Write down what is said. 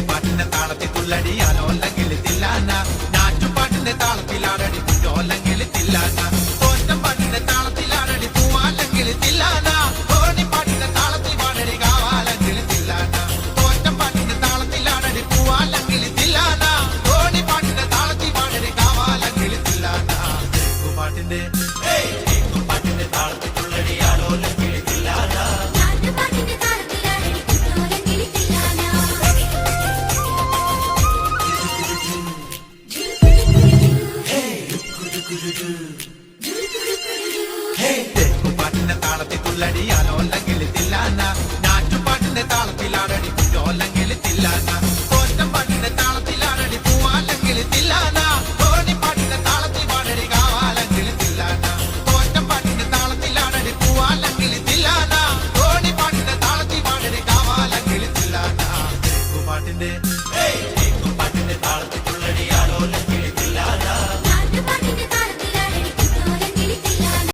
പാട്ടിന്റെ താളത്തിൽ തുള്ളടിയാലോ അല്ലെങ്കിൽ തില്ലാന ഞാറ്റുപാട്ടിന്റെ താളത്തിലാടടി കുഞ്ഞോ അല്ലെങ്കിൽ തില്ലാന തോറ്റം പാട്ടിന്റെ താളത്തിലാടടി പൂവാല്ലെങ്കിൽ തില്ലാന ഓണിപ്പാട്ടിന്റെ താളത്തിൽ പാടടി കാവാലെങ്കിൽ തില്ലാന തോറ്റം പാട്ടിന്റെ താളത്തിലാടടി പൂവാല്ലെങ്കിൽ തില്ലാന ഓണിപ്പാട്ടിന്റെ താളത്തിൽ പാടടി കാവാലെങ്കിൽ തില്ലാന പാട്ടിന്റെ പാട്ടിന്റെ താളത്തിൽ തുള്ളടിയാലോ അല്ലെങ്കിൽ തില്ലാന പാട്ടിന്റെ താളത്തിൽ തുള്ളടിയാലോ അല്ലെങ്കിൽ തില്ലാന ഞാറ്റുപാട്ടിന്റെ താളത്തിലാടടി കുഞ്ഞോ അല്ലെങ്കിൽ തില്ലാന തോറ്റം പാട്ടിന്റെ താളത്തിലാടടി പൂവാല്ലെങ്കിൽ തില്ലാന ഓണിപ്പാട്ടിന്റെ താളത്തിൽ പാടടി കാവാലെങ്കിൽ തില്ലാന തോറ്റം പാട്ടിന്റെ താളത്തിലാടടി പൂവാല്ലെങ്കിൽ തില്ലാന ഓണിപ്പാട്ടിന്റെ താളത്തിൽ പാടടി കാവാലെങ്കിൽ തില്ലാന പാട്ടിന്റെ